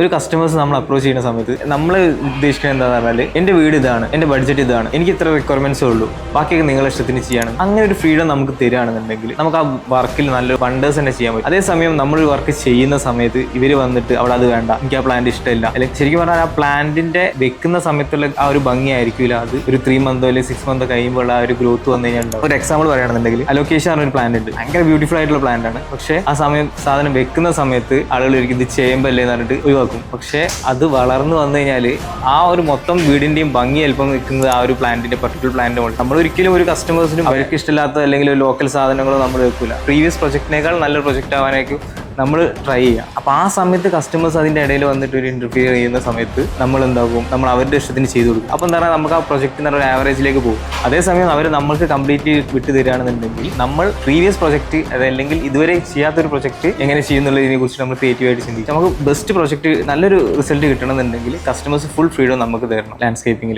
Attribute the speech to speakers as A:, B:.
A: ഒരു കസ്റ്റമേഴ്സ് നമ്മൾ അപ്രോച്ച് ചെയ്യുന്ന സമയത്ത് നമ്മൾ ഉദ്ദേശിക്കുന്നത് എന്താണെന്ന് പറഞ്ഞാൽ എൻ്റെ വീട് ഇതാണ്, എൻ്റെ ബഡ്ജറ്റ് ഇതാണ്, എനിക്ക് ഇത്ര റിക്വയർമെന്റ്സേ ഉള്ളൂ, ബാക്കിയൊക്കെ നിങ്ങളുടെ ഇഷ്ടത്തിന് ചെയ്യണം. അങ്ങനെ ഒരു ഫ്രീഡം നമുക്ക് തരികയാണെന്നുണ്ടെങ്കിൽ നമുക്ക് ആ വർക്കിൽ നല്ലൊരു വണ്ടേഴ്സ് തന്നെ ചെയ്യാൻ പറ്റും. അതേസമയം നമ്മൾ വർക്ക് ചെയ്യുന്ന സമയത്ത് ഇവർ വന്നിട്ട് അവിടെ അത് വേണ്ട, എനിക്ക് ആ പ്ലാന്റ് ഇഷ്ടമില്ല, അല്ലെങ്കിൽ ശരിക്കും പറഞ്ഞാൽ ആ പ്ലാന്റിന്റെ വെക്കുന്ന സമയത്തുള്ള ആ ഒരു ഭംഗി ആയിരിക്കില്ല അത് ഒരു 3 മന്തോ അല്ലെങ്കിൽ 6 മന്തോ കഴിയുമ്പോൾ ആ ഒരു ഗ്രോത്ത് വന്നു കഴിഞ്ഞാൽ. ഒരു എക്സാമ്പിൾ പറയുകയാണെന്നുണ്ടെങ്കിൽ അലോക്കേഷൻ പറഞ്ഞ ഒരു പ്ലാന്റ് ഉണ്ട്, ഭയങ്കര ബ്യൂട്ടിഫുൾ ആയിട്ടുള്ള പ്ലാന്റ് ആണ്. പക്ഷേ ആ സാധനം വെക്കുന്ന സമയത്ത് ആളുകൾ ഒരിക്കലും ഇത് ചെയ്യുമ്പോൾ എന്ന് പറഞ്ഞിട്ട് ഒഴിവാക്കും. പക്ഷെ അത് വളർന്നു വന്നു കഴിഞ്ഞാൽ ആ ഒരു മൊത്തം വീടിന്റെയും ഭംഗി അല്പം നിൽക്കുന്നത് ആ ഒരു പ്ലാന്റിന്റെ പർട്ടിക്കുലർ പ്ലാന്റിന്റെ മുകളിൽ. നമ്മൾ ഒരിക്കലും ഒരു കസ്റ്റമേഴ്സിനും അവർക്ക് ഇഷ്ടമില്ലാത്ത അല്ലെങ്കിൽ ഒരു ലോക്കൽ സാധനങ്ങളോ നമ്മൾ വെക്കില്ല. പ്രീവിയസ് പ്രൊജക്റ്റിനേക്കാൾ നല്ലൊരു പ്രൊജക്റ്റ് ആവാനായിരിക്കും നമ്മൾ ട്രൈ ചെയ്യുക. അപ്പോൾ ആ സമയത്ത് കസ്റ്റമേഴ്സ് അതിൻ്റെ ഇടയിൽ വന്നിട്ട് ഒരു ഇന്റർഫിയർ ചെയ്യുന്ന സമയത്ത് നമ്മൾ എന്താകും, നമ്മൾ അവരുടെ ഇഷ്ടത്തിന് ചെയ്തു കൊടുക്കും. അപ്പോൾ എന്താ പറയുക, നമുക്ക് ആ പ്രൊജക്റ്റ് എന്ന് പറയുന്ന ആവറേജിലേക്ക് പോകും. അതേസമയം അവർ നമ്മൾക്ക് കംപ്ലീറ്റ് വിട്ട് തരികയാണെന്നുണ്ടെങ്കിൽ നമ്മൾ പ്രീവിയസ് പ്രൊജക്റ്റ് അതല്ലെങ്കിൽ ഇതുവരെ ചെയ്യാത്തൊരു പ്രൊജക്റ്റ് എങ്ങനെ ചെയ്യുന്നുള്ളതിനെ കുറിച്ച് നമ്മൾ ക്രിയേറ്റീവായിട്ട് ചിന്തിക്കും. നമുക്ക് ബെസ്റ്റ് പ്രൊജക്റ്റ് നല്ലൊരു റിസൾട്ട് കിട്ടണമെന്നുണ്ടെങ്കിൽ കസ്റ്റമേഴ്സ് ഫുൾ ഫ്രീഡം നമുക്ക് തരണം ലാൻഡ്സ്കേപ്പിംഗിൽ.